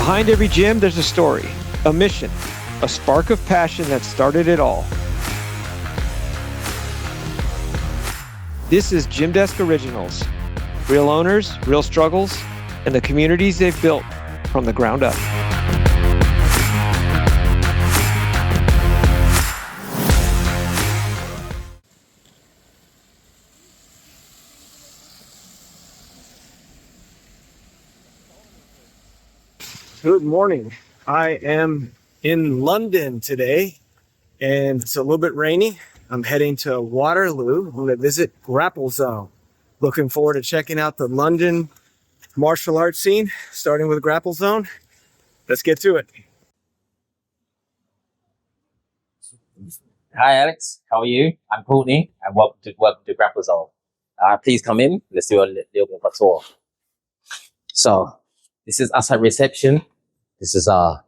Behind every gym, there's a story, a mission, a spark of passion that started it all. This is Gymdesk Originals. Real owners, real struggles, and the communities they've built from the ground up. Good morning. I am in London today, and it's a little bit rainy. I'm heading to Waterloo. I'm going to visit Grapple Zone. Looking forward to checking out the London martial arts scene, starting with Grapple Zone. Let's get to it. Hi Alex, how are you? I'm Courtney, and welcome to Grapple Zone. Please come in. Let's do a little bit of a tour. So this is us at reception. This is our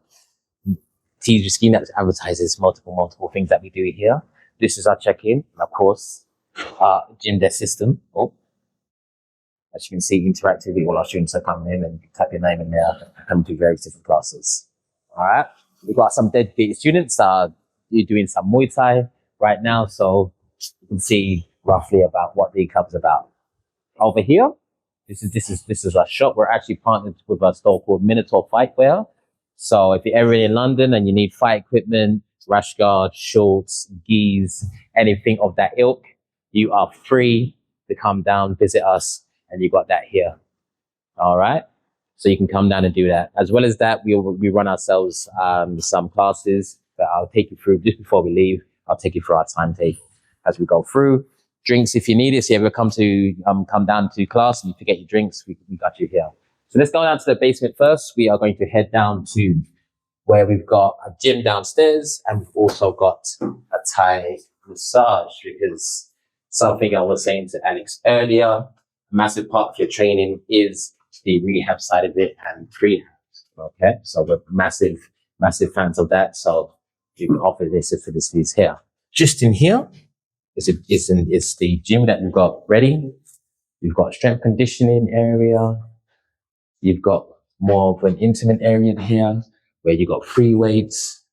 TV screen that advertises multiple things that we do here. This is our check-in, and of course, our Gymdesk system. Oh, as you can see, interactively, all our students are coming in and type your name in there and come to various different classes. All right, we've got some dedicated students. You're doing some Muay Thai right now, so you can see roughly about what the club's about. Over here, this is our shop. We're actually partnered with a store called Minotaur Fightwear. So if you're ever in London and you need fight equipment, rash guard, shorts, gis, anything of that ilk, you are free to come down, visit us, and you got that here. All right. So you can come down and do that. As well as that, we run ourselves some classes that I'll take you through just before we leave. I'll take you through our timetable as we go through. Drinks if you need it. So if you ever come down to class and you forget your drinks, we got you here. So let's go down to the basement first. We are going to head down to where we've got a gym downstairs, and we've also got a Thai massage, because something I was saying to Alex earlier, a massive part of your training is the rehab side of it and prehab. Okay, so we're massive fans of that. So you can offer this facilities here. Just in here is the gym that we've got ready. You've got a strength conditioning area. You've got more of an intimate area here where you've got free weights,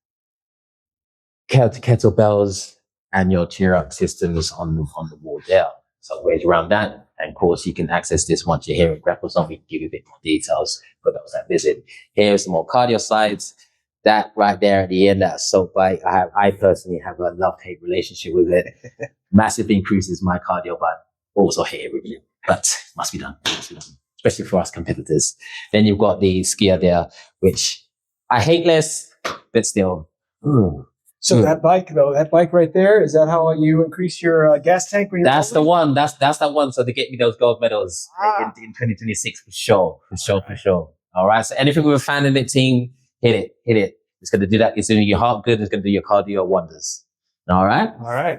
kettlebells, and your cheer-up systems on the wall there. So ways around that. And of course, you can access this once you're here at Grapple Zone. We can give you a bit more details for those that visit. Here's some more cardio sides. That right there at the end, that assault bike, I personally have a love-hate relationship with it. Massive increases my cardio, but also hate it really. But must be done. Especially for us competitors. Then you've got the skier there, which I hate less, but still. So that bike, though, that bike right there, is that how you increase your gas tank? When you're That's the one. That's the one. So to get me those gold medals in 2026 for sure. All right. So anything with a fan in the team, hit it. It's going to do that. It's doing your heart good. It's going to do your cardio wonders. All right.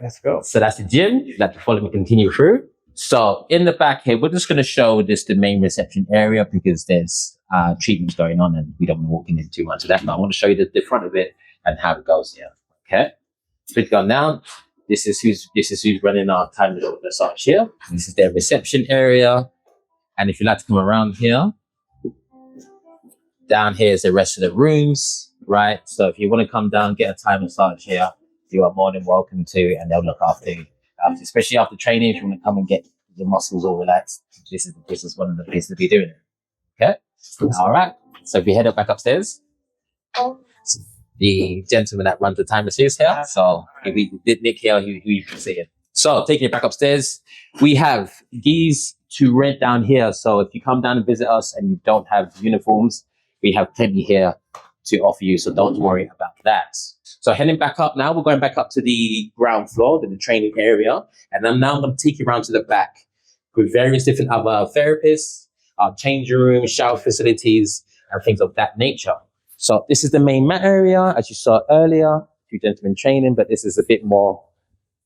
Let's go. So that's the gym. You'd like to follow me, continue through. So in the back here, we're just going to show this the main reception area, because there's treatments going on and we don't want to walk into too much of that. But I want to show you the front of it and how it goes here. Okay. So it's gone down. This is who's running our time massage here. This is their reception area. And if you'd like to come around here, down here is the rest of the rooms, right? So if you want to come down, get a time massage here, you are more than welcome to, and they'll look after you. Especially after training, if you want to come and get your muscles all relaxed, this is one of the places to be doing it. Okay? All right. So if you head up back upstairs, the gentleman that runs the time is here. So Nick here, who you can see it. So taking it back upstairs, we have gis to rent down here. So if you come down and visit us and you don't have uniforms, we have plenty here to offer you. So don't worry about that. So heading back up now, we're going back up to the ground floor, to the training area. And then now I'm going to take you around to the back with various different other therapists, changing rooms, shower facilities, and things of that nature. So this is the main mat area, as you saw earlier, two gentlemen training, but this is a bit more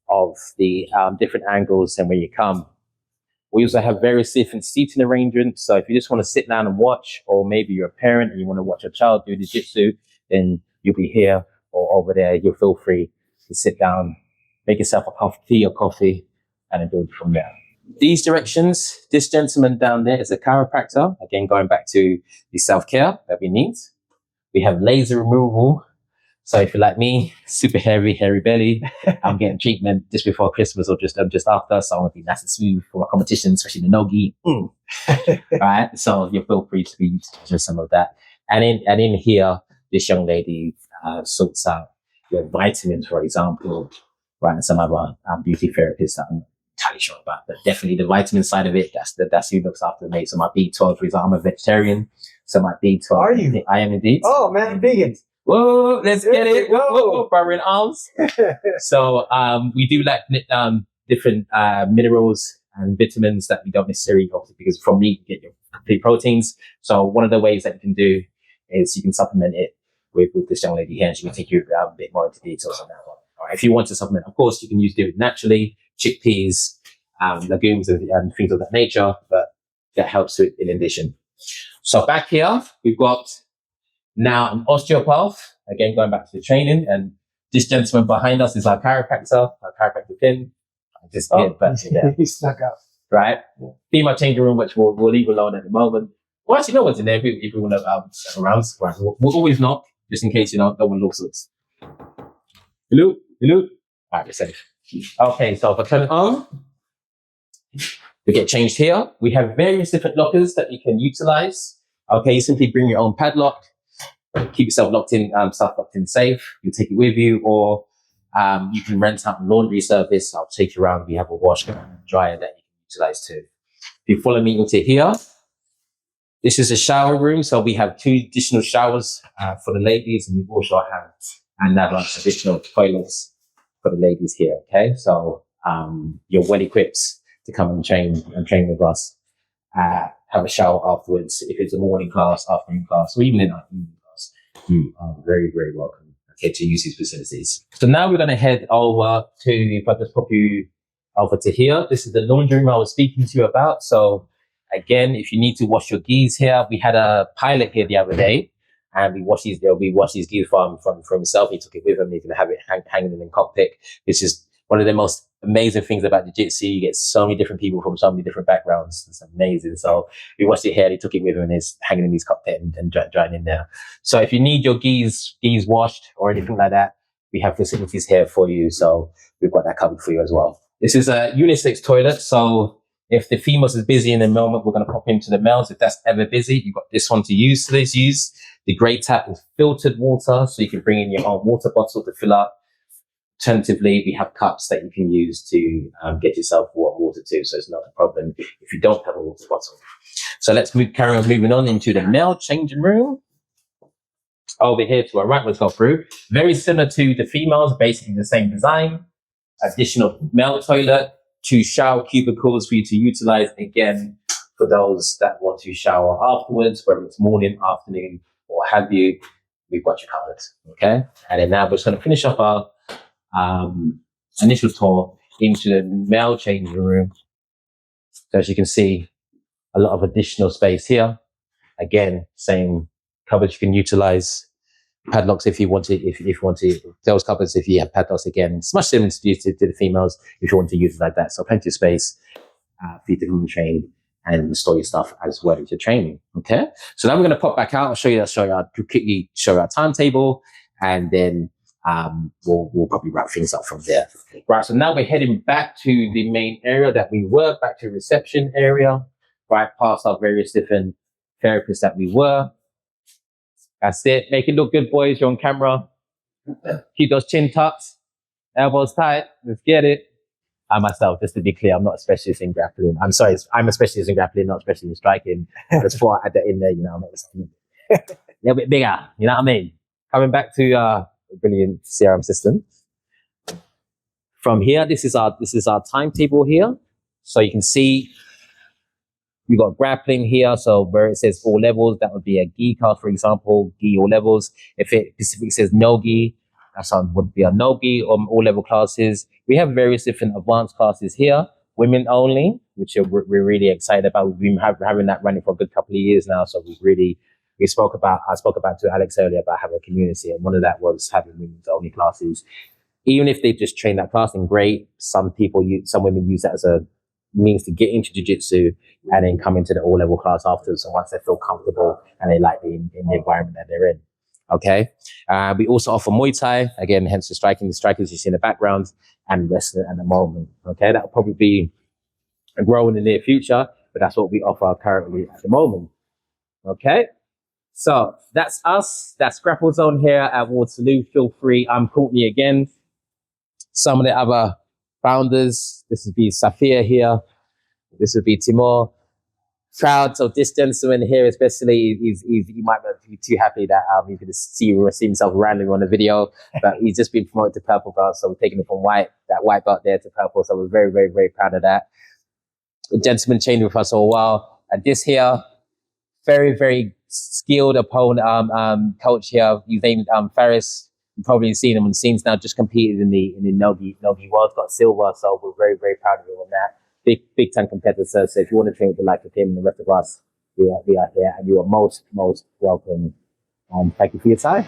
of the different angles than when you come. We also have various different seating arrangements. So if you just want to sit down and watch, or maybe you're a parent and you want to watch your child do jiu-jitsu, then you'll be here or over there. You'll feel free to sit down, make yourself a cup of tea or coffee, and then build from there. These directions, this gentleman down there is a chiropractor. Again, going back to the self-care that we need. We have laser removal. So if you're like me, super hairy belly, I'm getting treatment just before Christmas or just after. So I want to be nice and smooth for my competition, especially the no-gi. Right? So you feel free to be just some of that. And in here, this young lady sorts out your vitamins, for example, right? And some other beauty therapists that I'm not entirely sure about, but definitely the vitamin side of it, that's who looks after me. So my B12, for example, I'm a vegetarian. So my B12. Are you? I am indeed. Oh man, vegan. Whoa, let's get it. Whoa, brother in arms. So we do like different minerals and vitamins that we don't necessarily, obviously, because from meat you get your complete proteins. So one of the ways that you can do is you can supplement it with this young lady here, and she can take you a bit more into details on that one. All right, if you want to supplement, of course, you can do it naturally, chickpeas, legumes, and things of that nature, but that helps with in addition. So back here, we've got now an osteopath, again, going back to the training, and this gentleman behind us is our chiropractor Finn. He snuck out. Right? Female changing room, which we'll leave alone at the moment. Well, actually, no one's in there if we want to around. Right. We'll always knock, just in case, no one lawsuits. Hello? All right, we're safe. Okay, so if I turn it on, we get changed here. We have various different lockers that you can utilize. Okay, you simply bring your own padlock, keep yourself locked in safe. You take it with you, or you can rent out a laundry service. I'll take you around. We have a washer and dryer that you can utilize too. If you follow me into here, this is a shower room. So we have 2 additional showers for the ladies, and we also have another additional toilets for the ladies here. Okay, so you're well equipped to come and train with us. Have a shower afterwards. If it's a morning class, afternoon class, or even in our evening class, you are very, very welcome, okay, to use these facilities. So now we're going to head over to, if I just pop you over to here, this is the laundry room I was speaking to you about. So again, if you need to wash your gis here, we had a pilot here the other day, and we washed these gis from himself. He took it with him. He's going to have it hanging in the cockpit. It's just one of the most amazing things about Jiu-Jitsu. You get so many different people from so many different backgrounds. It's amazing. So we watched it here. He took it with him, and it's hanging in his cockpit and drying in there. So if you need your gis washed or anything like that, we have facilities here for you. So we've got that covered for you as well. This is a unisex toilet. So if the females is busy in the moment, we're going to pop into the males. If that's ever busy, you've got this one to use. So let's use the grey tap is filtered water. So you can bring in your own water bottle to fill up. Alternatively, we have cups that you can use to get yourself water too, so it's not a problem if you don't have a water bottle. So let's carry on moving on into the male changing room. Over here to our right, let's go through. Very similar to the females, basically the same design. Additional male toilet, 2 shower cubicles for you to utilize, again, for those that want to shower afterwards, whether it's morning, afternoon, or have you, we've got you covered, okay? And then now we're just going to finish up our initial tour into the male changing room. So as you can see, a lot of additional space here. Again, same cupboards you can utilize. Padlocks if you want to, if you want to. Those cupboards, if you have padlocks, again, it's much similar to the females if you want to use it like that. So plenty of space for you to come and train and store your stuff as well as your training. Okay. So now we're going to pop back out. I'll show you our timetable, and then we'll probably wrap things up from there. Right, so now we're heading back to the main area that we were, back to reception area, right, past our various different therapists that we were. That's it. Make it look good, boys. You're on camera. Keep those chin tucks, elbows tight. Let's get it. I myself, just to be clear, I'm not a specialist in grappling. I'm sorry, I'm a specialist in grappling, not a specialist in striking. Just before I add that in there, make it a little bit bigger. You know what I mean? Coming back to brilliant CRM system. From here, this is our timetable here. So you can see we've got grappling here. So where it says all levels, that would be a gi class, for example, gi all levels. If it specifically says no gi, that would be a no gi or all level classes. We have various different advanced classes here, women only, which we're really excited about. We've been having that running for a good couple of years now. So I spoke about to Alex earlier about having a community, and one of that was having women's only classes. Even if they just train that class, then great. Some women use that as a means to get into jiu-jitsu and then come into the all-level class afterwards. So once they feel comfortable and they like the environment that they're in. Okay. We also offer Muay Thai, again, hence the strikers you see in the background, and wrestling at the moment. Okay. That'll probably be growing in the near future, but that's what we offer currently at the moment. Okay. So that's us. That's Grapple Zone here at Waterloo. Feel free. I'm Courtney again. Some of the other founders. This would be Safia here. This would be Timur. Proud of this gentleman here, especially. He might not be too happy that he could see himself randomly on the video, but he's just been promoted to purple belt, so we're taking it from that white belt there to purple. So we're very, very, very proud of that. The gentleman trained with us for a while, and this here, very, very skilled opponent, coach here. His name Faris. You've probably seen him on the scenes now. Just competed in the Nogi world, got silver. So we're very, very proud of him on that. Big time competitor. So if you want to train with the like of him and the rest of us, we are here, and you are most welcome. Thank you for your time.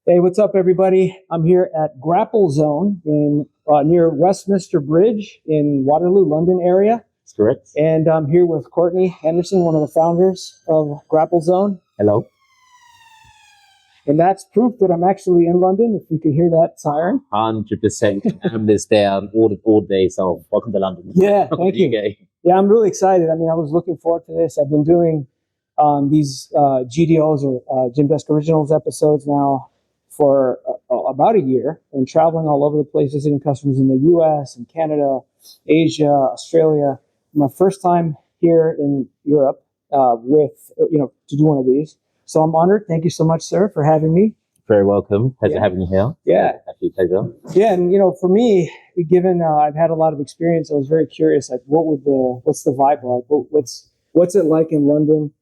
Hey, what's up, everybody? I'm here at Grapple Zone in near Westminster Bridge in Waterloo, London area. That's correct. And I'm here with Courtney Anderson, one of the founders of Grapple Zone. Hello. And that's proof that I'm actually in London, if you can hear that siren. 100%. I'm this there all day, so welcome to London. Yeah, thank you. Yeah, I'm really excited. I mean, I was looking forward to this. I've been doing these GDOs or Gymdesk Originals episodes now for about a year, and traveling all over the place, visiting customers in the US and Canada, Asia, Australia. My first time here in Europe to do one of these. So I'm honored. Thank you so much, sir, for having me. Very welcome. Pleasure having you here. Yeah. Absolute pleasure. Yeah, and for me, given I've had a lot of experience, I was very curious, like what's the vibe like? What's it like in London?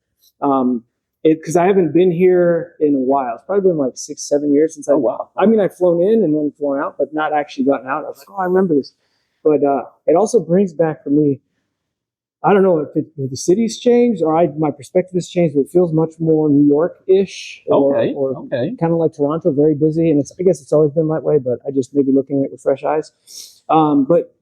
Because I haven't been here in a while. It's probably been like 6-7 years since I mean, I've flown in and then flown out, but not actually gotten out. I was like, I remember this. But it also brings back for me, I don't know if the city's changed or my perspective has changed, but it feels much more New York-ish or kind of like Toronto, very busy. And I guess it's always been that way, but I just maybe looking at it with fresh eyes. But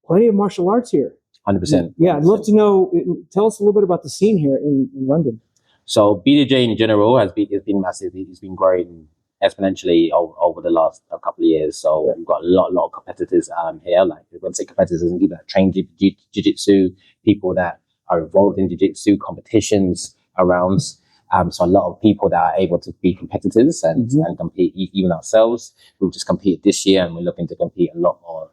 plenty of martial arts here. 100%. Yeah, I'd love to know, tell us a little bit about the scene here in London. So BJJ in general has been massive. It's been growing exponentially over the last couple of years. So we've got a lot of competitors here. Like when I say competitors, people that train Jiu-Jitsu, people that are involved in Jiu-Jitsu competitions around. So a lot of people that are able to be competitors and compete, even ourselves. We've just competed this year, and we're looking to compete a lot more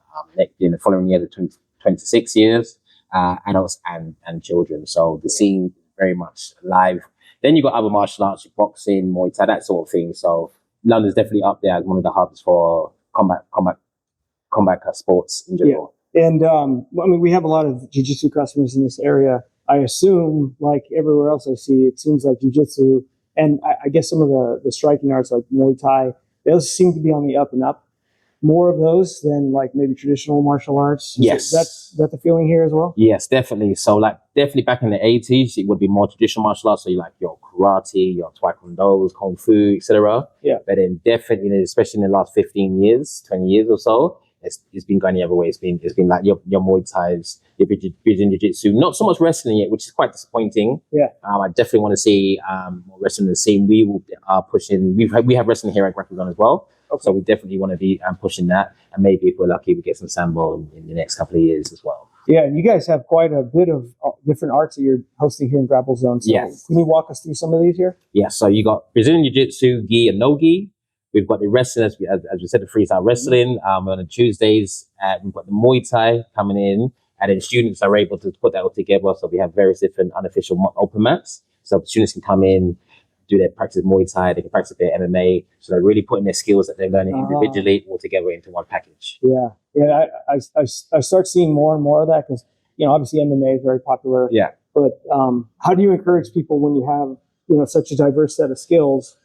in the following year, the 26 years, adults and children. So the scene very much live. Then you got other martial arts, boxing, Muay Thai, that sort of thing. So London's definitely up there as one of the hubs for combat sports in general. Yeah. And I mean, we have a lot of Jiu-Jitsu customers in this area. I assume, like everywhere else I see, it seems like Jiu-Jitsu and I guess some of the striking arts like Muay Thai, those seem to be on the up and up. More of those than like maybe traditional martial arts. Yes. Is that the feeling here as well? Yes, definitely. So like definitely back in the 80s, it would be more traditional martial arts. So you like your karate, your taekwondo, kung fu, etc. Yeah. But then definitely, especially in the last 15 years, 20 years or so, it's been going the other way. It's been like your Muay Thais, your Brazilian Jiu-Jitsu, not so much wrestling yet, which is quite disappointing. Yeah. I definitely want to see more wrestling in the scene. We will pushing. We have wrestling here at Grapple Zone as well. Okay. So we definitely want to be pushing that, and maybe if we're lucky, we get some sambo in the next couple of years as well. Yeah, and you guys have quite a bit of different arts that you're hosting here in Grapple Zone. So yes. Can you walk us through some of these here? Yeah, so you got Brazilian Jiu-Jitsu, gi and no gi. We've got the wrestling, as we said, the freestyle wrestling. On the Tuesdays, we've got the Muay Thai coming in, and then students are able to put that all together. So we have various different unofficial open mats. So students can come in, do their practice Muay Thai, they can practice their MMA. So they're really putting their skills that they're learning individually all together into one package. Yeah. I start seeing more and more of that because, obviously MMA is very popular. Yeah. But how do you encourage people when you have, such a diverse set of skills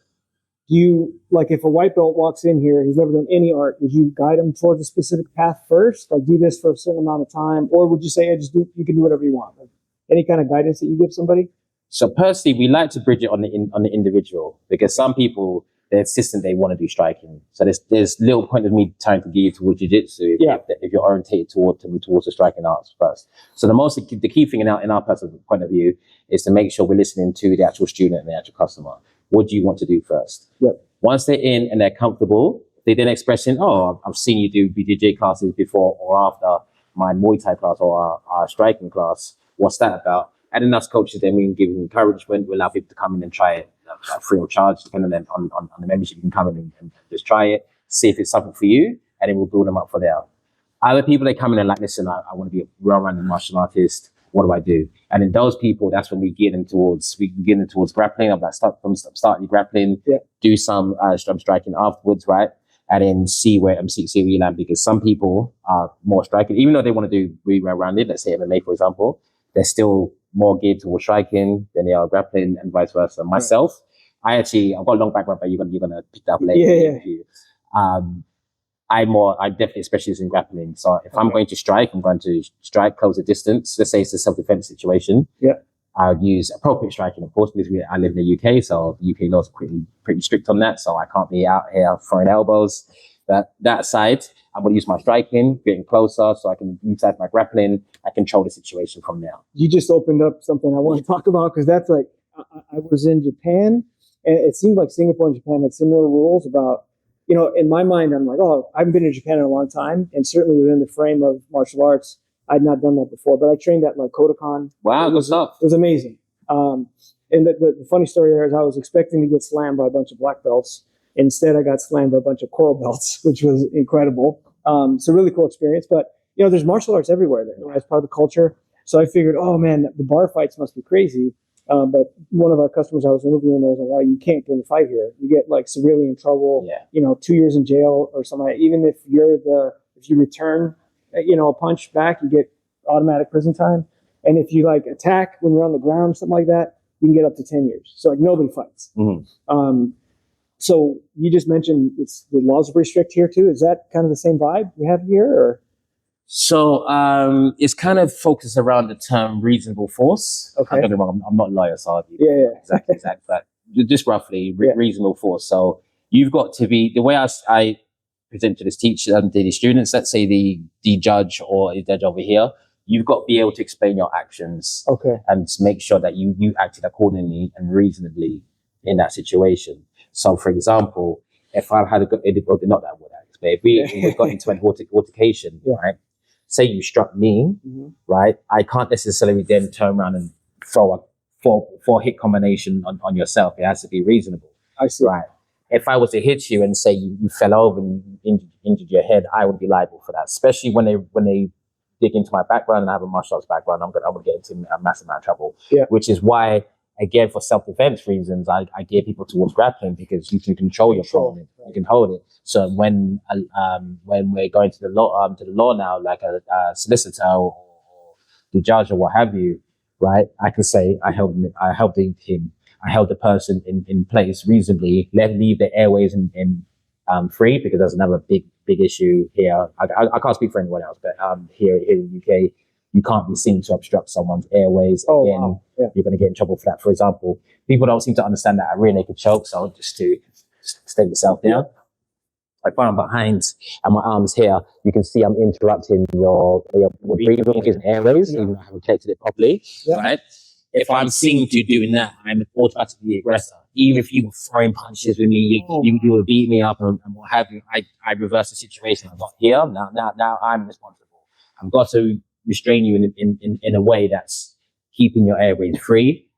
do you, like, if a white belt walks in here, he's never done any art, would you guide him towards a specific path first? Like, do this for a certain amount of time? Or would you say, you can do whatever you want? Like, any kind of guidance that you give somebody? So personally, we like to bridge it on the individual, because some people, they're insistent they want to do striking. So there's little point of me trying to gear you towards jiu-jitsu if you're orientated towards the striking arts first. So the key thing in our personal point of view is to make sure we're listening to the actual student and the actual customer. What do you want to do first? Yep. Once they're in and they're comfortable, they then expressing, oh, I've seen you do BJJ classes before or after my Muay Thai class or our striking class. What's that about? And enough coaches, then we can give encouragement. We allow people to come in and try it free of charge, depending on the membership. You can come in and just try it, see if it's something for you, and then we'll build them up for there. Other people, they come in and like, listen, I want to be a well-rounded martial artist. What do I do? And in those people, that's when we get them towards grappling. I'm like, start your grappling, do some striking afterwards, right? And then see where you land, because some people are more striking, even though they want to do really well-rounded. Let's say MMA, for example, they're still more geared towards striking than they are grappling, and vice versa. Myself, I've got a long background, but you're gonna pick that up later. I'm definitely a specialist in grappling. So if I'm going to strike, I'm going to strike close the distance. Let's say it's a self-defense situation. Yeah. I'll use appropriate striking, of course, because I live in the UK, so the UK laws are pretty strict on that. So I can't be out here throwing elbows. But that side, I'm going to use my striking, getting closer, so I can utilize my grappling. I control the situation from there. You just opened up something I want to talk about, because that's like, I was in Japan, and it seemed like Singapore and Japan had similar rules about, in my mind, I'm like, oh, I haven't been in Japan in a long time, and certainly within the frame of martial arts, I'd not done that before, but I trained at like Kodokan. Wow, good stuff. It was amazing. And the funny story there is I was expecting to get slammed by a bunch of black belts. Instead, I got slammed by a bunch of coral belts, which was incredible. It's a really cool experience. But, there's martial arts everywhere there as part of the culture. So I figured, oh, man, the bar fights must be crazy. But one of our customers I was interviewing there was like, oh, you can't bring a fight here. You get like severely in trouble, 2 years in jail or something. Even if if you return, a punch back, you get automatic prison time. And if you like attack when you're on the ground, something like that, you can get up to 10 years. So like nobody fights. Mm-hmm. So you just mentioned the laws are pretty strict here too. Is that kind of the same vibe we have here, or? So it's kind of focused around the term reasonable force. Okay. Don't get me wrong, I'm not a lawyer, so exactly, but just roughly reasonable force. So you've got to be, the way I present to this teacher and to the students, let's say the judge or the judge over here, you've got to be able to explain your actions, and make sure that you acted accordingly and reasonably in that situation. So, for example, if I had not that word, but if we got into an altercation, right? Say you struck me, right? I can't necessarily then turn around and throw a four hit combination on yourself. It has to be reasonable. I see. Right. If I was to hit you and say you fell over and injured your head, I would be liable for that. Especially when they dig into my background, and I have a martial arts background, I'm gonna get into a massive amount of trouble. Yeah. Which is why, again, for self-defense reasons, I gear people towards grappling, because you can control your opponent, you can hold it. So when we're going to the law now, like a solicitor or the judge or what have you, right? I can say I held him, I held the person in place reasonably. Leave the airways in free, because there's another big issue here. I can't speak for anyone else, but here in the UK, you can't be seen to obstruct someone's airways. Again, you're going to get in trouble for that. For example, people don't seem to understand that a rear naked choke. So just to stay yourself down. Like when I'm behind and my arms here, you can see I'm interrupting your breathing and airways, even though I haven't connected it properly, right? If I'm seen to doing that, I'm automatically the aggressor. Even if you were throwing punches with me, you would beat me up and what have you. I reverse the situation. I'm not here. Now I'm responsible. I've got to restrain you in a way that's keeping your airways free,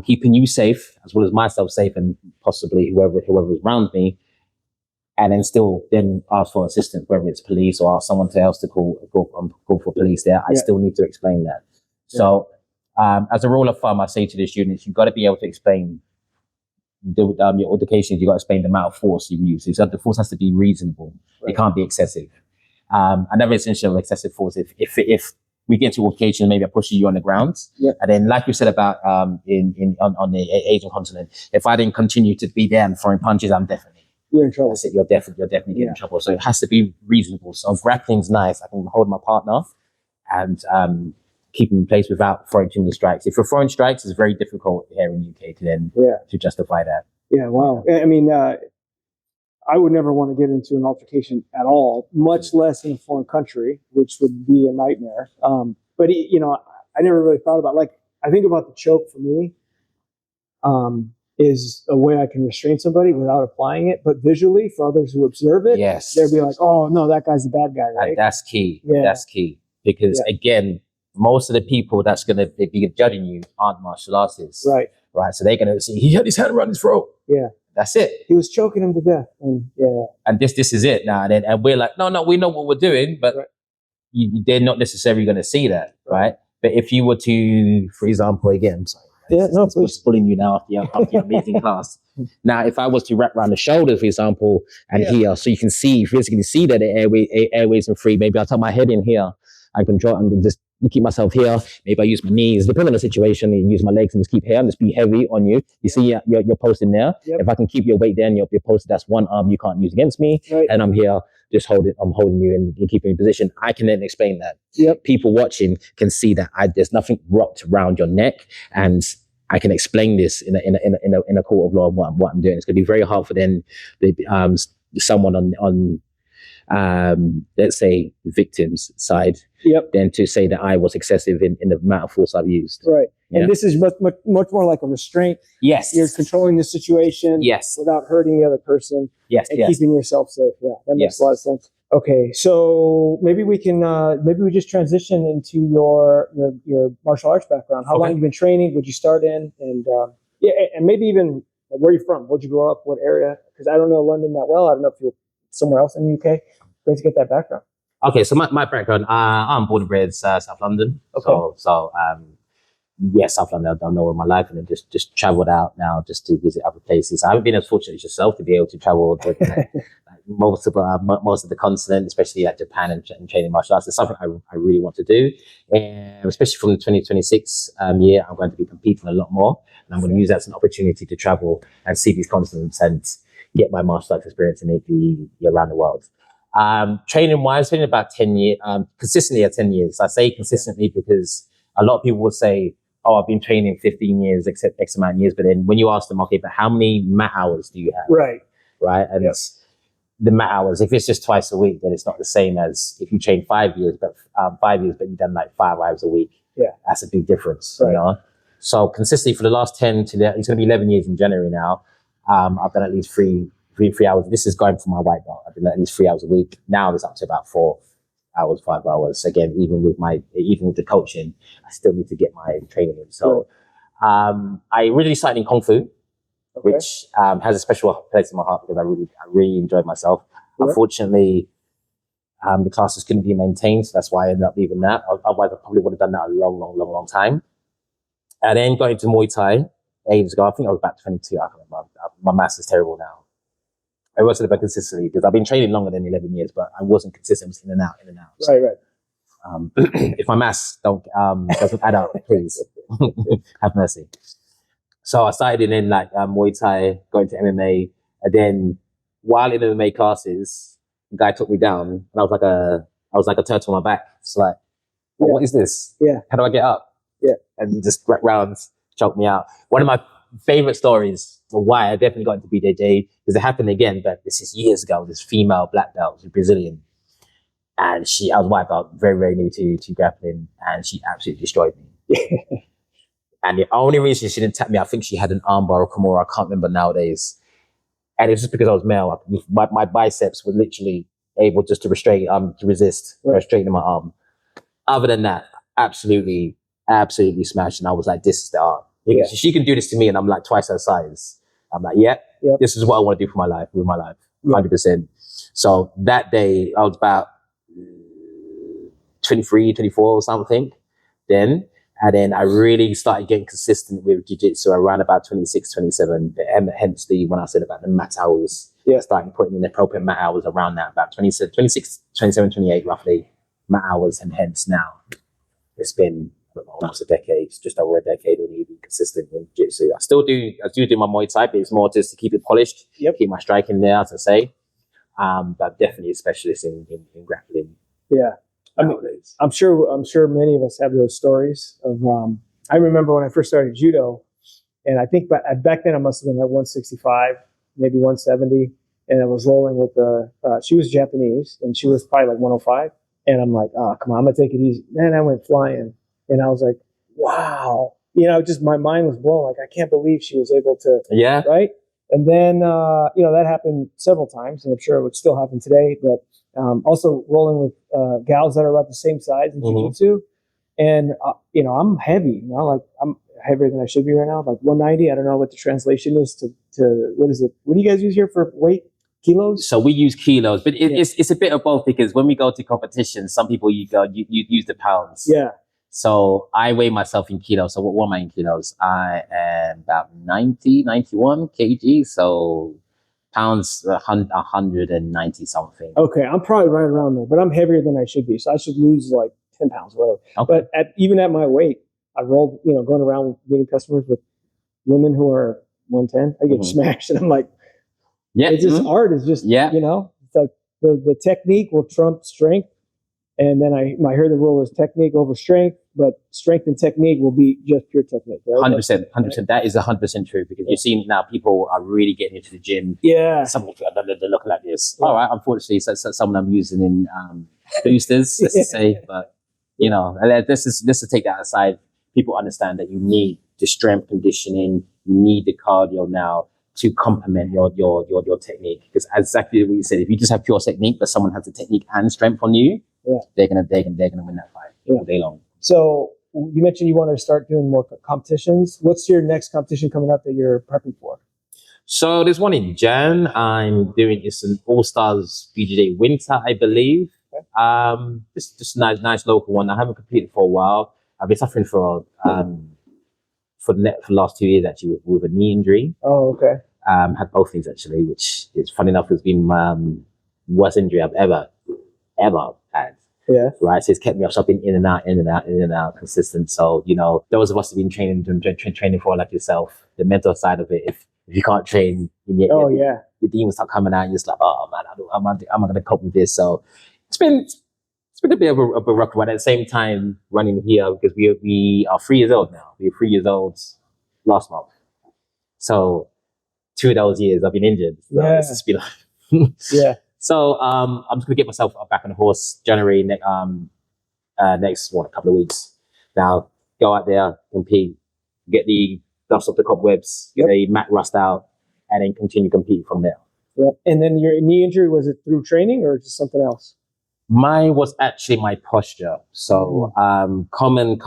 keeping you safe, as well as myself safe, and possibly whoever is around me, and then still ask for assistance, whether it's police or ask someone else to call for police there. I still need to explain that. So as a rule of thumb, I say to the students, you've got to be able to explain your altercations. You've got to explain the amount of force you use. So the force has to be reasonable. Right. It can't be excessive. Another instance of excessive force, if we get into altercation, maybe I push you on the ground. Yeah. And then, like you said about on the Asian continent, if I didn't continue to be there and throwing punches, you're in trouble. That's it. You're definitely getting in trouble. So it has to be reasonable. So grappling's nice. I can hold my partner and keep him in place without throwing too many strikes. If you're throwing strikes, it's very difficult here in the UK to justify that. Yeah. Wow. I mean, I would never want to get into an altercation at all, much less in a foreign country, which would be a nightmare. But you know, I never really thought about, like, I think about the choke for me. Is a way I can restrain somebody without applying it, but visually for others who observe it, they'll be like, "Oh no, that guy's the bad guy." Right? That's key. Yeah. That's key because again, most of the people that's going to be judging you aren't martial artists, right? So they're going to see he had his hand around his throat. Yeah, that's it. He was choking him to death, and this is it now. And we're like, no, we know what we're doing, but they're not necessarily going to see that, right? But if you were to, for example, again, I'm sorry. Please. Pulling you now after your amazing class. Now, if I was to wrap around the shoulder, for example, and here, so you can physically see that the airways are free. Maybe I'll tuck my head in here. I can draw and just keep myself here. Maybe I use my knees, depending on the situation, and use my legs and just keep here and just be heavy on you. You see, you're posting there. Yep. If I can keep your weight there and you're posted, that's one arm you can't use against me. Right. And I'm here. I'm holding you and keeping you in position. I can then explain that. Yep. People watching can see that there's nothing wrapped around your neck, and I can explain this in a court of law what I'm doing. It's going to be very hard for someone on let's say the victim's side, then to say that I was excessive in the amount of force I've used. Right. Yeah. And this is much more like a restraint. Yes. You're controlling the situation. Yes. Without hurting the other person. Yes. And keeping yourself safe. Yeah. That makes a lot of sense. Okay. So maybe we can, we just transition into your martial arts background. How long have you been training? What'd you start in? And, and maybe even where you're from. Where'd you grow up? What area? Because I don't know London that well. I don't know if you're somewhere else in the UK. Great to get that background. Okay, so my background, I'm born and bred South London. Okay. So South London, I've done all of my life, and then just traveled out now just to visit other places. I haven't been as fortunate as yourself to be able to travel to most of the continent, especially at Japan and training martial arts. It's something I really want to do, and especially from the 2026 year, I'm going to be competing a lot more, and I'm going to use that as an opportunity to travel and see these continents and get my martial arts experience and around the world. Training wise, been about 10 years, consistently at 10 years. I say consistently because a lot of people will say, oh, I've been training 15 years, except X amount of years. But then when you ask them, okay, but how many mat hours do you have? Right. And the mat hours, if it's just twice a week, then it's not the same as if you train 5 years, but you've done like 5 hours a week. Yeah. That's a big difference, you know? So consistently for the last 10 to it's going to be 11 years in January now. I've done at least three hours. This is going for my white belt. I've been at least 3 hours a week. Now it's up to about 4 hours, 5 hours. Again, even with the coaching, I still need to get my training in. So I originally started in Kung Fu, which has a special place in my heart because I really enjoyed myself. Yeah. Unfortunately, the classes couldn't be maintained, so that's why I ended up leaving that. Otherwise, I probably would have done that a long time. And then got into Muay Thai ages ago. I think I was about 22. I can't remember. My maths is terrible now. I wasn't about consistently because I've been training longer than 11 years, but I wasn't consistent in and out. So, right. If my maths doesn't add up, please have mercy. So I started in Muay Thai, going to MMA, and then while in MMA classes, the guy took me down, and I was like a turtle on my back. It's like, what is this? Yeah. How do I get up? Yeah. And he just wrapped round, choked me out. One of my favorite stories of why I definitely got into BJJ, because it happened again, but this is years ago. This female black belt, she's Brazilian, and I was white belt, very, very new to grappling, and she absolutely destroyed me. And the only reason she didn't tap me, I think she had an armbar or Kimura, I can't remember nowadays. And it was just because I was male. My biceps were literally able just to resist, straighten my arm. Other than that, absolutely smashed. And I was like, this is the art. Yeah. She can do this to me, and I'm like twice her size. I'm like, this is what I want to do with my life, 100%. So that day, I was about 23, 24 or something then. And then I really started getting consistent with Jiu-Jitsu around about 26, 27. And hence when I said about the mat hours, starting putting in the appropriate mat hours around that, about 26, 27, 28 roughly mat hours, and hence now. it's been almost a decade, just over a decade of being consistent in jiu-jitsu. I do do my Muay Thai, but it's more just to keep it polished, keep my striking there, as I say. But definitely a specialist in grappling. Yeah. I mean, I'm sure many of us have those stories of, I remember when I first started judo, and I think back then I must have been at 165, maybe 170. And I was rolling with she was Japanese and she was probably like 105. And I'm like, oh, come on, I'm going to take it easy. Then I went flying and I was like, wow. Just my mind was blown. Like, I can't believe she was able to. Yeah. Right. And then, that happened several times and I'm sure it would still happen today. But also rolling with gals that are about the same size in jiu-jitsu. And, I'm heavy, like I'm heavier than I should be right now, like 190. I don't know what the translation is to what is it? What do you guys use here for weight? Kilos? So we use kilos, but it's a bit of both because when we go to competitions, some people you use the pounds. Yeah. So I weigh myself in kilos. So what am I in kilos? I am about 91 kg. So pounds, 190 something. Okay, I'm probably right around there, but I'm heavier than I should be. So I should lose like 10 pounds, whatever. Okay. But even at my weight, I rolled, going around meeting customers with women who are 110. I get smashed and I'm like, it's just art is just, it's like the technique will trump strength. And then I heard the rule is technique over strength, but strength and technique will be just pure technique. Right? 100%. Right? That is 100% true because you're seeing now people are really getting into the gym. Yeah. Some of them they're looking like this. Yeah. All right. Unfortunately, so some I'm using in boosters, let's just say, but this is to take that aside. People understand that you need the strength conditioning, you need the cardio now to complement your technique. Because exactly what you said, if you just have pure technique, but someone has the technique and strength on you, they're gonna win that fight all day long. So you mentioned you wanted to start doing more competitions. What's your next competition coming up that you're prepping for? So there's one in Jan. I'm doing it's an All Stars BJJ Winter, I believe. Okay. Just nice local one. I haven't competed for a while. I've been suffering for the last 2 years actually with a knee injury. Oh, okay. Had both things actually, which is funny enough has been my worst injury I've ever had. Yeah. Right. So it's kept me up. So I've been in and out, consistent. So, those of us who've been training for like yourself, the mental side of it, if you can't train, the demons start coming out and you're just like, oh man, I'm not going to cope with this. So it's been a bit of a rough one. At the same time, running here because we are 3 years old now. We were 3 years old last month. So 2 of those years I've been injured. So it's just been like yeah. So I'm just gonna get myself back on the horse January next a couple of weeks. Now go out there, compete, get the dust off the cobwebs, get the mat rust out, and then continue competing from there. Yeah. And then your knee injury, was it through training or just something else? Mine was actually my posture. So common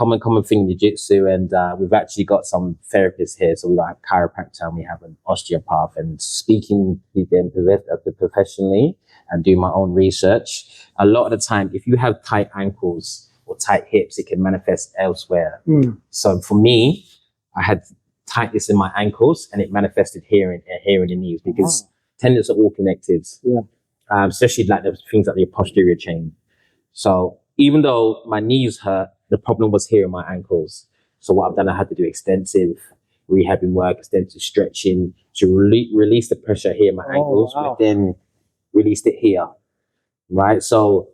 thing in jiu-jitsu, and we've actually got some therapists here. So we got a chiropractor and we have an osteopath. And speaking with them professionally and doing my own research, a lot of the time, if you have tight ankles or tight hips, it can manifest elsewhere. So for me, I had tightness in my ankles and it manifested here in the knees because tendons are all connected. Yeah. Especially like the things like the posterior chain. So even though my knees hurt, the problem was here in my ankles. So what I've done, I had to do extensive rehabbing work, extensive stretching to release the pressure here in my ankles, but then released it here, right? So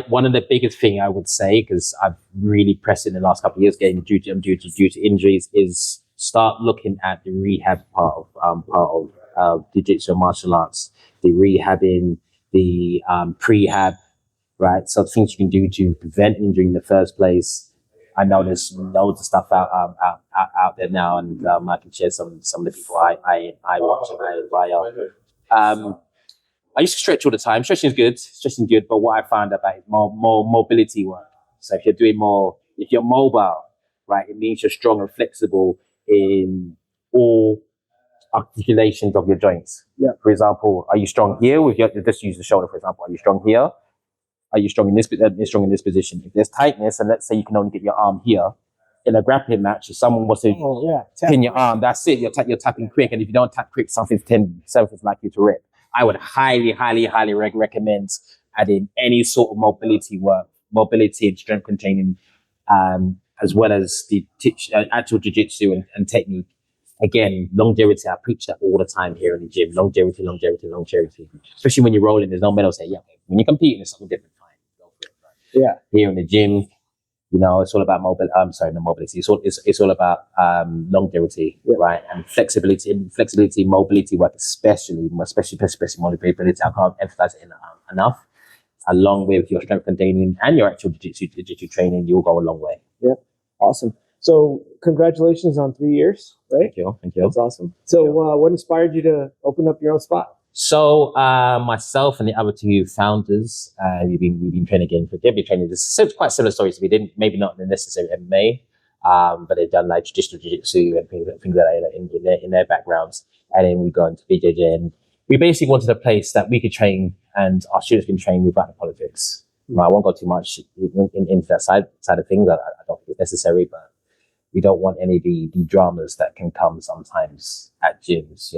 one of the biggest thing I would say, because I've really pressed in the last couple of years getting due to injuries, is start looking at the rehab part of jiu-jitsu martial arts. The rehabbing, the prehab, right? So things you can do to prevent injury in the first place. I know there's loads of stuff out there now, and I can share some of the people I watch and I admire. I used to stretch all the time. Stretching is good, but what I found about it is more mobility work. So if you're mobile, right, it means you're strong and flexible in all articulations of your joints. Yeah. For example, are you strong here just use the shoulder, for example. Are you strong here? Are you strong in this position? If there's tightness, and let's say you can only get your arm here, in a grappling match, if someone was to pin your arm, that's it. You're tapping quick, and if you don't tap quick, something's likely to rip. I would highly recommend adding any sort of mobility work, mobility and strength containing as well as the actual jiu-jitsu and technique. Again, longevity, I preach that all the time here in the gym. Longevity. Especially when you're rolling, there's no medal say, yeah, when you're competing, it's something different. Fine, go for it. Right? Yeah. Here in the gym, it's all about mobility. It's all about longevity, right? And flexibility, mobility work, especially mobility. I can't emphasize it enough. Along with your strength containing and your actual jiu-jitsu training, you'll go a long way. Yeah, awesome. So congratulations on 3 years, right? Thank you. That's awesome. So what inspired you to open up your own spot? So myself and the other two founders, we've been training again for they've been training. This is quite similar stories. We didn't maybe not necessarily MMA, but they've done like traditional jiu-jitsu and things like that in their backgrounds. And then we go into BJJ, and we basically wanted a place that we could train and our students can train without the politics. I won't go too much into that side of things. I don't think it's necessary, but we don't want any of the dramas that can come sometimes at gyms.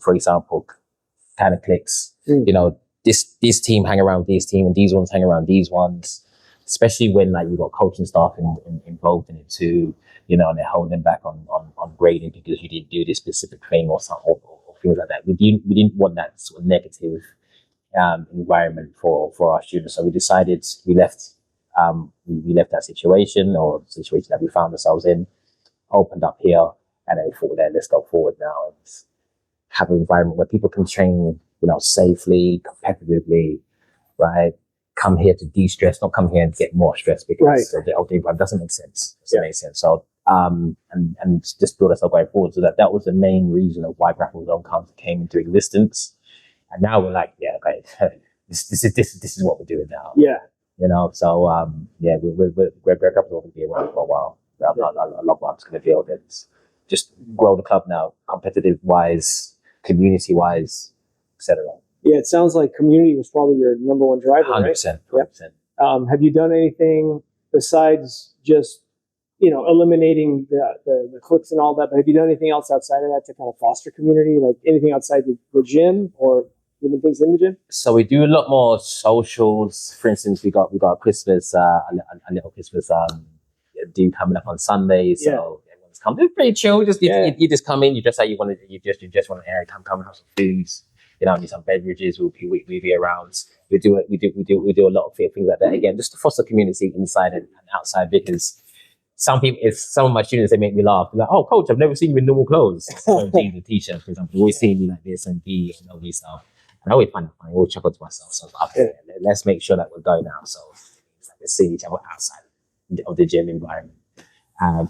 For example, kind of cliques. This team hang around this team, and these ones hang around these ones. Especially when like you've got coaching staff involved in it too, and they're holding back on grading because you didn't do this specific thing or something or things like that. We didn't want that sort of negative environment for our students. So we decided we left that situation or the situation that we found ourselves in, opened up here, and then thought, let's go forward now and have an environment where people can train, safely, competitively, right? Come here to de-stress, not come here and get more stress because the environment doesn't make sense. So and just build ourselves going forward. So that was the main reason of why Grapple Zone came into existence. And now we're like, okay, this is what we're doing now. Yeah. So we're Grapple Zone going to be around for a while. A lot of what I'm just going to build and just grow the club now, competitive wise, community wise, etc. Yeah, it sounds like community was probably your number one driver, 100%. Right? 100%. Have you done anything besides just eliminating the cliques and all that? But have you done anything else outside of that to kind of foster community, like anything outside the gym or even things in the gym? So we do a lot more socials. For instance, we got Christmas, a little Christmas do coming up on Sunday. So everyone's coming. It's pretty chill. You just come in. You just say you want to. You just want an area. Come and have some foods. Need some beverages. We'll be around. We do a lot of things like that. Again, just to foster community inside and outside, because some of my students, they make me laugh. They're like, "Oh, coach, I've never seen you in normal clothes." So jeans and t-shirt, for example. Always seeing me like this and all these stuff. And I always find it funny. I always chuckle to myself. So let's make sure that we're going out. So let's see each other outside of the gym environment.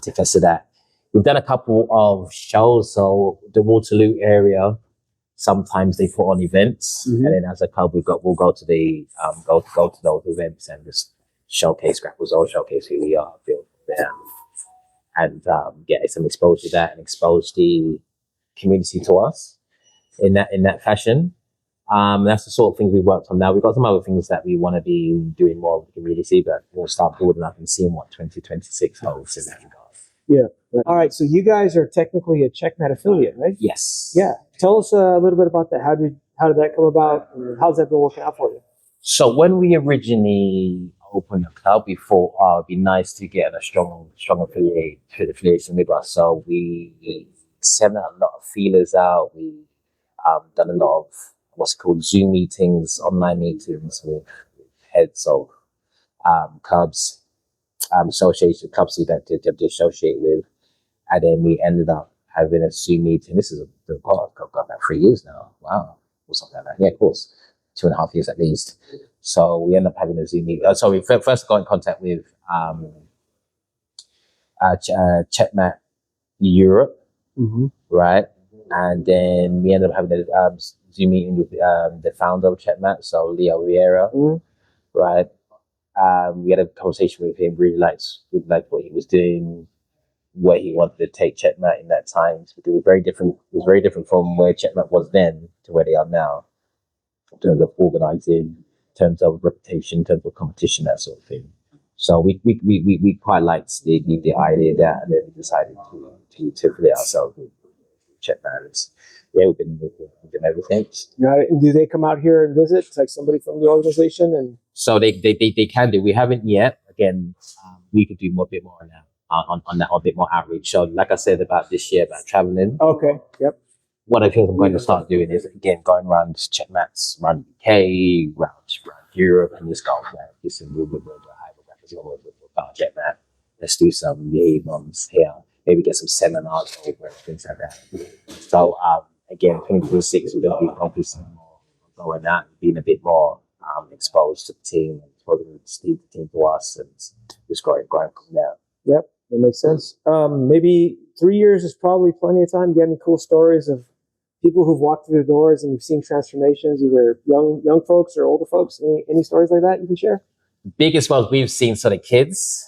To foster that, we've done a couple of shows. So the Waterloo area, sometimes they put on events, and then as a club, we'll go to the go to those events and just showcase Grapple Zone, showcase who we are, build there, and get some exposure to that and expose the community to us in that fashion. That's the sort of things we worked on now. We've got some other things that we want to be doing more with the community, but we'll start building up and seeing what 2026 holds in that regard. Yeah. All right. So you guys are technically a Checkmat affiliate, right? Yes. Yeah. Tell us a little bit about that. How did that come about? And how's that been working out for you? So when we originally opened the club, we thought, it'd be nice to get a strong affiliation with us. So we sent a lot of feelers out. We done a lot of what's called Zoom meetings, online meetings with heads of clubs, association clubs that they associate with, and then we ended up having a Zoom meeting. This is got about 3 years now. Wow, or something like that. Yeah, of course, 2.5 years at least. So we ended up having a Zoom meeting. So we first got in contact with Checkmat Europe, right? And then we ended up having a Zoom meeting with the founder of Checkmat, so Leo Vieira, right? We had a conversation with him. Really liked what he was doing, where he wanted to take Checkmat in that time. So it was very different. It was very different from where Checkmat was then to where they are now, in terms of organizing, in terms of reputation, in terms of competition, that sort of thing. So we quite liked the idea of that, and then we decided to affiliate ourselves with Checkmat. Yeah, we've been ever since. Right. And do they come out here and visit, like somebody from the organization? And so they can do. We haven't yet. again, we could do more, a bit more on that, on that, a bit more outreach. So, like I said about this year about traveling. Okay. Yep. What I feel I'm going to start doing is again going around check mats, around UK, around Europe, and just go there. Just a little bit more high with jet mat. Let's do some months here. Maybe get some seminars over and things like that. So again, 2026 we're going to be focusing more on going out and being a bit more exposed to the team and exposing the team to us and just growing from there. Yep, that makes sense. Maybe 3 years is probably plenty of time. You got any cool stories of people who've walked through the doors and you've seen transformations, either young folks or older folks? Any stories like that you can share? Biggest ones we've seen sort of kids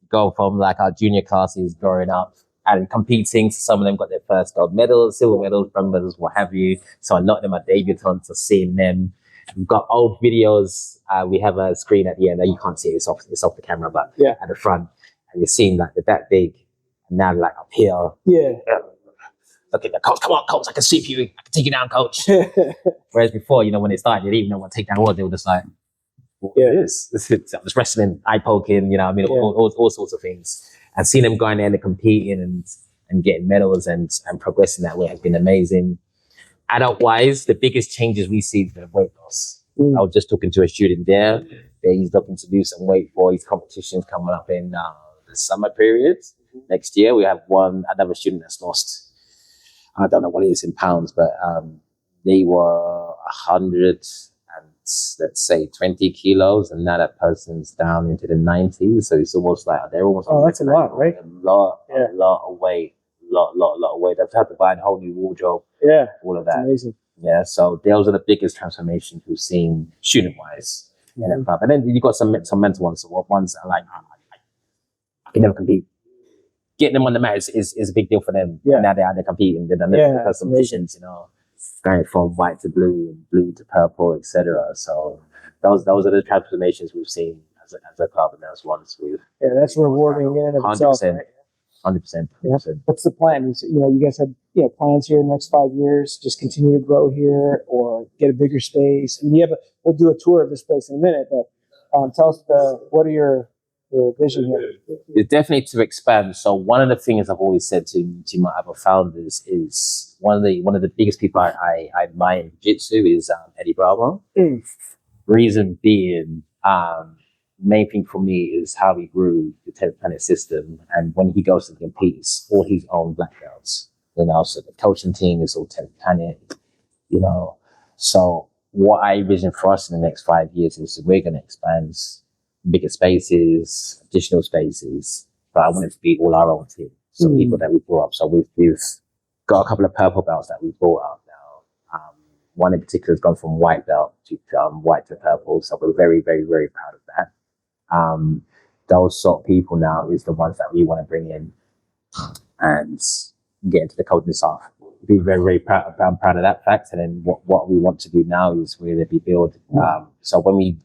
go from like our junior classes growing up and competing. Some of them got their first gold medals, silver medals, bronze medals, what have you. So a lot of them are debutants, so seeing them. We've got old videos. We have a screen at the end that you can't see it. It's off the camera, but at the front, and you're seeing like they're that big, and now like up here. Look at the coach. Come on, coach. I can sweep you. I can take you down, coach. Whereas before, when they started, they didn't even know what takedown was. They were just like, what is this? I'm just wrestling, eye poking, all sorts of things. And seeing them going there and competing and getting medals and progressing that way has been amazing. Adult-wise, the biggest changes we see is the weight loss. I was just talking to a student there that he's looking to do some weight for his competitions coming up in the summer period. Next year, we have another student that's lost, I don't know what it is in pounds, but they were 100 and let's say 20 kilos, and now that person's down into the 90s. So it's almost like they're almost. Oh, that's a lot, right? A lot of weight, lot of weight. They've had to buy a whole new wardrobe. Yeah, all of that. Amazing. Yeah, so those are the biggest transformations we've seen student-wise in that club. And then you got some mental ones. So ones that are like, I can never compete. Getting them on the mat is a big deal for them. Yeah. Now they're competing. They've done the competitions, going from white to blue, blue to purple, etc. So those are the transformations we've seen as a club, and those ones we've. Yeah, that's rewarding in and of itself. 100%. Yeah. What's the plan? You guys had plans here in the next 5 years. Just continue to grow here, or get a bigger space. And we'll do a tour of this place in a minute. But tell us what are your vision here? It's definitely to expand. So one of the things I've always said to my other founders is one of the biggest people I admire in Jiu-Jitsu is Eddie Bravo. Reason being, main thing for me is how he grew the 10th planet system, and when he goes to compete, it's all his own black belts. So the coaching team is all 10th planet. So what I envision for us in the next 5 years is we're going to expand bigger spaces, additional spaces, but I want it to be all our own team. So people that we brought up. So we've got a couple of purple belts that we brought up now. One in particular has gone from white belt to white to purple. So we're very, very, very proud of that. Those sort of people now is the ones that we want to bring in and get into the coaching staff. Be very, very proud. I'm proud of that fact. And then what we want to do now is really be build. So when we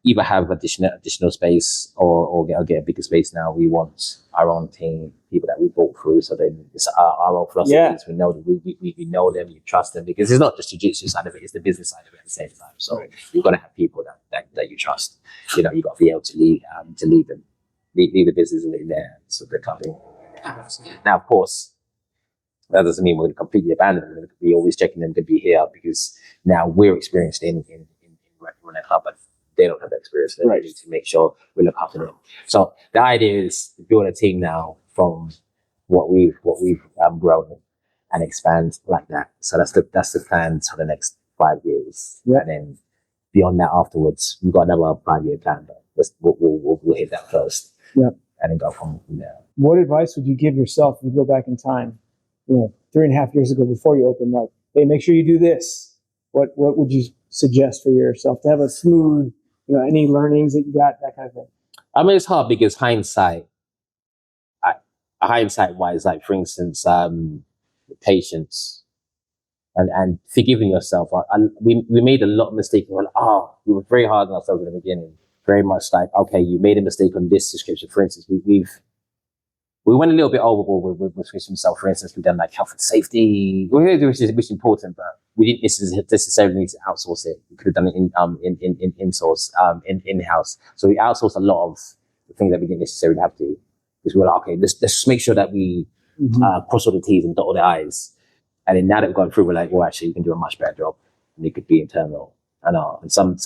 either have additional space or get a bigger space now, we want our own team, people that we brought through. So then it's our own philosophies. We know that we know them, you trust them, because it's not just the jiu-jitsu side of it, it's the business side of it at the same time. So you've got to have people that you trust. You've got to be able to lead them, lead the business in there. So the company. Now, of course, that doesn't mean we're going to completely abandon them. We're always checking them to be here, because now we're experienced in running a club, but they don't have the experience. They need to make sure we look after them. So the idea is to build a team now from what we've grown and expand like that. So that's the plan for the next 5 years. Yeah. And then beyond that, afterwards, we've got another 5-year plan. But we'll hit that first. Yeah. And then go from there. What advice would you give yourself if you go back in time, 3.5 years ago before you opened, like, hey, make sure you do this? What would you suggest for yourself to have a smooth, any learnings that you got, that kind of thing? I mean, it's hard because hindsight wise, like for instance, patience and forgiving yourself. We made a lot of mistakes. We were very hard on ourselves in the beginning. Very much like, okay, you made a mistake on this description. For instance, we went a little bit overboard with himself. For instance, we've done like health and safety, which is important, but we didn't necessarily need to outsource it. We could have done it in-house. So we outsourced a lot of the things that we didn't necessarily have to. Because we were like, okay, let's just make sure that we cross all the T's and dot all the I's. And then now that we've gone through, we're like, well, actually, you can do a much better job. And it could be internal. And some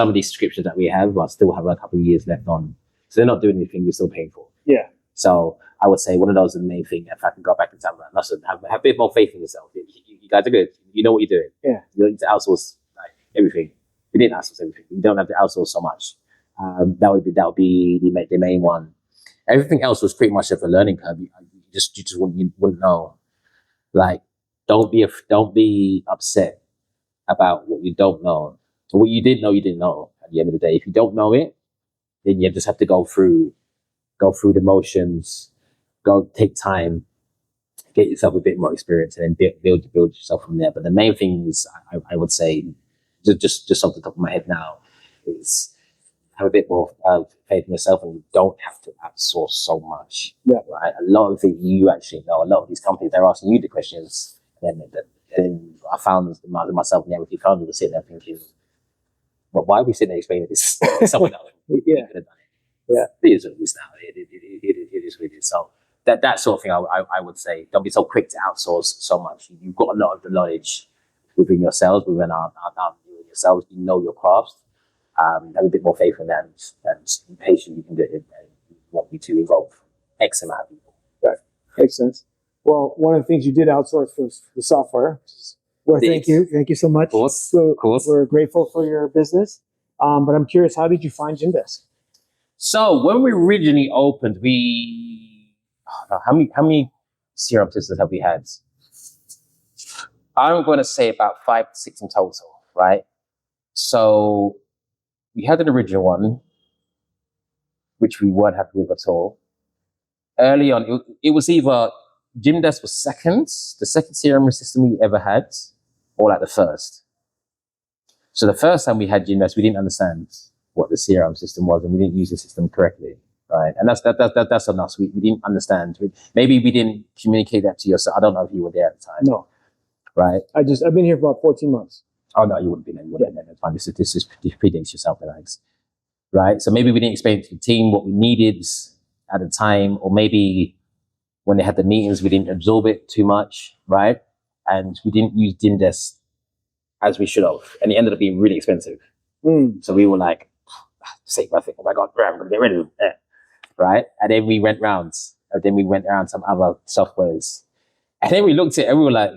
of these subscriptions that we have, I still have a couple of years left on. So they're not doing anything, we're still paying for. Yeah. So I would say one of those is the main thing. If I can go back and tell them, listen, have a bit more faith in yourself. You guys are good. You know what you're doing. Yeah. You don't need to outsource everything. We didn't outsource everything. You don't have to outsource so much. That would be the main one. Everything else was pretty much of a learning curve. You just wouldn't know. Like, don't be upset about what you don't know. So what you didn't know. At the end of the day, if you don't know it, then you just have to go through the motions, go take time, get yourself a bit more experience, and then build yourself from there. But the main thing is, I would say, just off the top of my head now, is have a bit more faith in yourself, and you don't have to outsource so much. Yeah. Right. A lot of things you actually know. A lot of these companies, they're asking you the questions, and I found myself and everything found to sit there thinking, well, why are we sitting there explaining this to someone else? Yeah. Could have done it. Yeah. It is what it is now. It is what it is. So that sort of thing, I would say, don't be so quick to outsource so much. You've got a lot of the knowledge within yourselves, within yourselves. You know your craft. Have a bit more faith in that and be patient. You can do it, and you want me to involve X amount of people. Right. Makes sense. Well, one of the things you did outsource was the software. Well, thank you so much. Of course. We're grateful for your business. But I'm curious, how did you find Gymdesk? So when we originally opened, how many CRM systems have we had? I'm going to say about 5 to 6 in total, right? So we had an original one, which we weren't happy with at all. Early on, it was either Gymdesk was the second CRM system we ever had, or like the first. So the first time we had Gymdesk, we didn't understand what the CRM system was, and we didn't use the system correctly, right? And that's on us. We didn't understand. Maybe we didn't communicate that to yourself. I don't know if you were there at the time. No. Right? I've been here for about 14 months. Oh no, you wouldn't be there. That's fine. This predates yourself, Alex. Right? So maybe we didn't explain to the team what we needed at the time, or maybe when they had the meetings, we didn't absorb it too much, right? And we didn't use Gymdesk as we should have, and it ended up being really expensive. So we were like, I think, oh my God, I'm going to get rid of it, right? And then we went around some other softwares, and then we looked at it and we were like,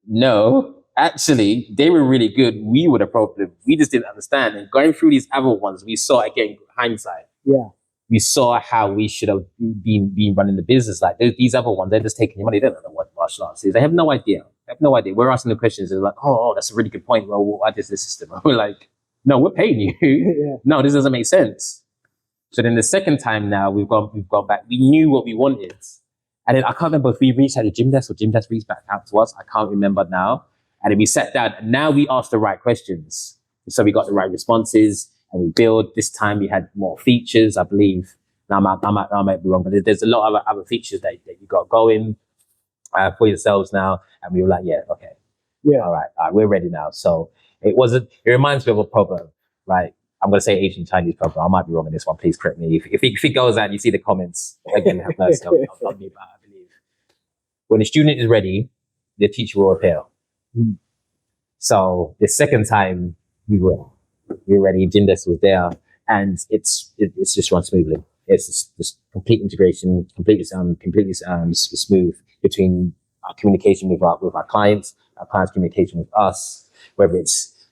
no, actually, they were really good. We were the problem. We just didn't understand. And going through these other ones, we saw, again, hindsight. Yeah. We saw how we should have been running the business. Like these other ones, they're just taking your money. They don't know what martial arts is. They have no idea. We're asking the questions. They're like, oh, that's a really good point. Well, what is this system? We're like, no, we're paying you. Yeah. No, this doesn't make sense. So then the second time now, we've gone back. We knew what we wanted. And then I can't remember if we reached out to Gymdesk or Gymdesk reached back out to us. I can't remember now. And then we sat down, and now we asked the right questions. So we got the right responses, and we built. This time we had more features, I believe. Now I might be wrong, but there's a lot of other features that you got going for yourselves now. And we were like, yeah, okay. Yeah. All right, we're ready now. So it reminds me of a proverb. Like, I'm going to say Asian Chinese proverb. I might be wrong on this one. Please correct me. If it goes out and you see the comments, again, have mercy on me, but I believe when the student is ready, the teacher will appear. So the second time we were ready, Gymdesk was there, and it's just run smoothly. It's just complete integration, completely smooth between our communication with our clients communication with us, whether it's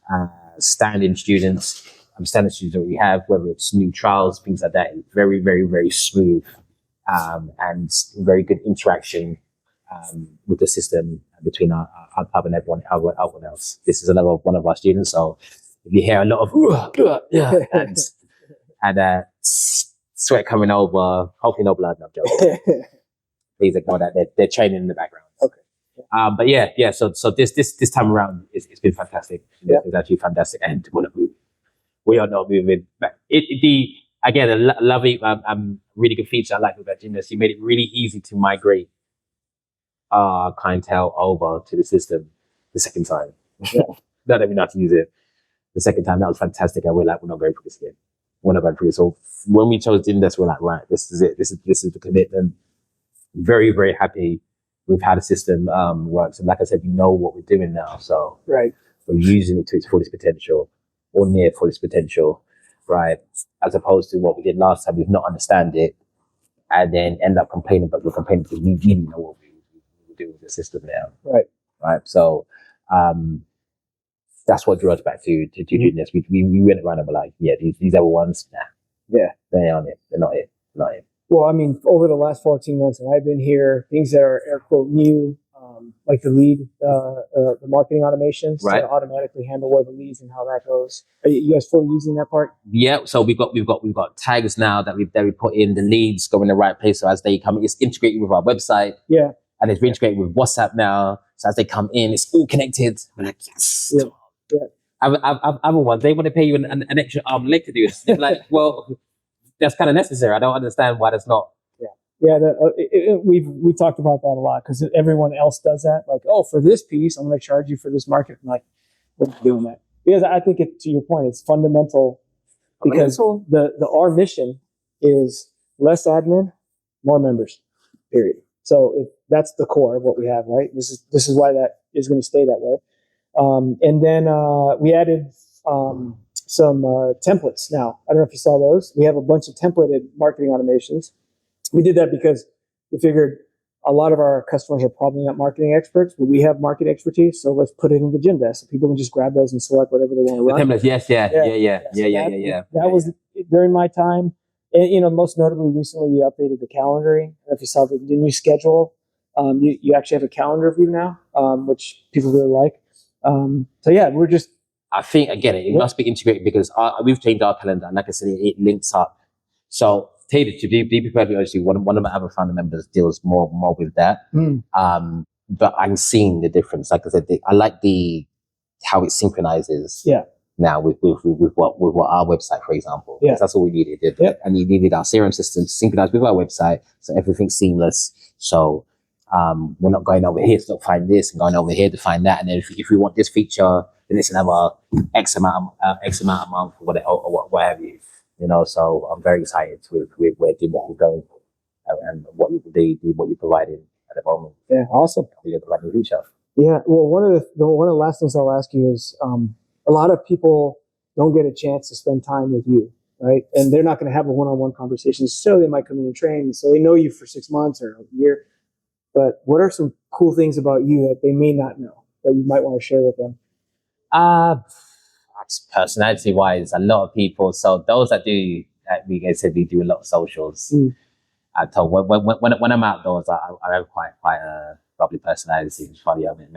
standing students that we have, whether it's new trials, things like that. It's very, very, very smooth and very good interaction with the system between our club and everyone else. This is another one of our students, so if you hear a lot of and sweat coming over, hopefully no blood, no joke. Please ignore that. They're training in the background. Okay. But yeah. So this time around, it's been fantastic. Yeah. It's actually fantastic, and we are not moving back. Again, a lovely, really good feature I like about Gymdesk. You made it really easy to migrate our clientele over to the system the second time. Yeah. Not that we know how to use it the second time. That was fantastic, and we're not going for this again. want to go through. So when we chose Gymdesk, we're like, right, this is it. This is the commitment. Very, very happy with how the system works. And like I said, we know what we're doing now. So Right. we're using it to its fullest potential or near fullest potential, right? As opposed to what we did last time, we've not understand it and then end up complaining, but we're complaining because we didn't know what we were doing with the system now. Right. Right. So that's what drew us back to doing this. We went around and were like, yeah, these other ones, nah. Yeah. They aren't it. They're not it. Not it. Well, I mean, over the last 14 months that I've been here, things that are air quote new, like the lead, the marketing automations Right. to automatically handle where the leads and how that goes. Are you guys fully using that part? Yeah. So we've got tags now that we put in the leads go in the right place. So as they come, it's integrated with our website. Yeah. And it's integrated with WhatsApp now. So as they come in, it's all connected. We're like, yes. Yeah. Yeah. I've one. They want to pay you an extra arm leg to do this. They're like, well, that's kind of necessary. I don't understand why that's not. Yeah, we talked about that a lot because everyone else does that. Like, oh, for this piece, I'm going to charge you for this market. I'm like, we're not doing that because I think to your point, it's fundamental because our mission is less admin, more members. Period. So that's the core of what we have, right? This is why that is going to stay that way. And then we added some templates. Now, I don't know if you saw those. We have a bunch of templated marketing automations. We did that because we figured a lot of our customers are probably not marketing experts, but we have market expertise. So let's put it in the Gymdesk so people can just grab those and select whatever they want to run. Templates, yes, yeah. That was during my time. And, most notably, recently we updated the calendaring. If you saw the new schedule, you actually have a calendar view now, which people really like. So yeah, we're just. I think again, it must be integrated because we've changed our calendar, and like I said, it links up. So. To be prepared, obviously, one of my other founder members deals more with that. But I'm seeing the difference. Like I said, I like how it synchronizes. Yeah. Now with what our website, for example. Yeah. That's all we needed. Yep. And you needed our CRM system to synchronize with our website, so everything's seamless. So we're not going over here to find this and going over here to find that. And then if we want this feature, then it's another X amount a month or what have you. So I'm very excited with where we're going and what you're providing at the moment. Yeah, awesome. We're providing the future. Yeah, well, one of the last things I'll ask you is a lot of people don't get a chance to spend time with you, right? And they're not going to have a one-on-one conversation, so they might come in and train, so they know you for 6 months or a year. But what are some cool things about you that they may not know that you might want to share with them? Personality wise, a lot of people. So those that do, we do a lot of socials. When I'm outdoors, I have quite a bubbly personality. It's funny. I mean,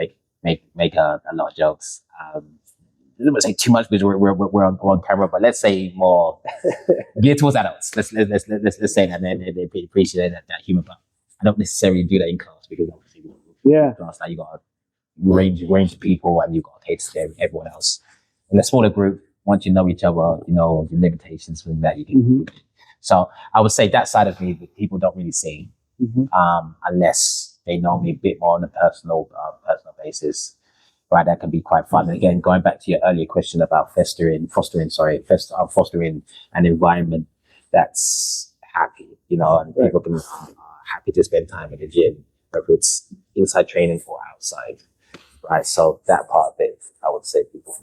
make a lot of jokes. I don't want to say too much because we're on camera, but let's say more geared towards adults. Let's say that they appreciate that humor. But I don't necessarily do that in class because obviously, in class now you got a range of people and you got to cater to everyone else. In a smaller group, once you know each other, you know your limitations from that you can. So I would say that side of me that people don't really see, unless they know me a bit more on a personal basis. Right, that can be quite fun. And again, going back to your earlier question about fostering an environment that's happy, and people can happy to spend time in the gym, whether it's inside training or outside. Right, so that part of it, I would say people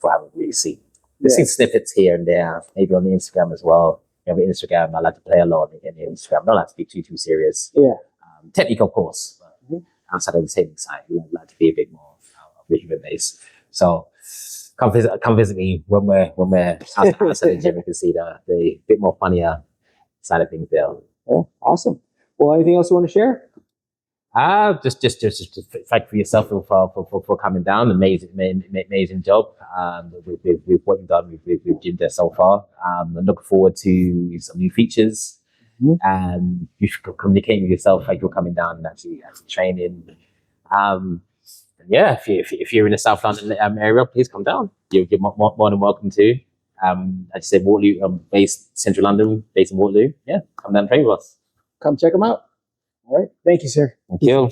haven't really seen. We've seen snippets here and there, maybe on the Instagram as well. Instagram, I like to play a lot in the Instagram. I don't like to be too serious. Yeah. Technical, of course, but outside of the training side, I like to be a bit more human based. So come visit me when we're outside the gym. You can see the bit more funnier side of things there. Yeah, awesome. Well, anything else you want to share? Just thank for yourself for coming down. Amazing job with what you've done with Gymdesk so far. I'm looking forward to some new features. And you should communicate with yourself like you're coming down and actually training. If you're in the South London area, please come down. You're more than welcome to. As I said, Waterloo, based Central London, based in Waterloo. Yeah, come down and train with us. Come check them out. All right. Thank you, sir. Thank you.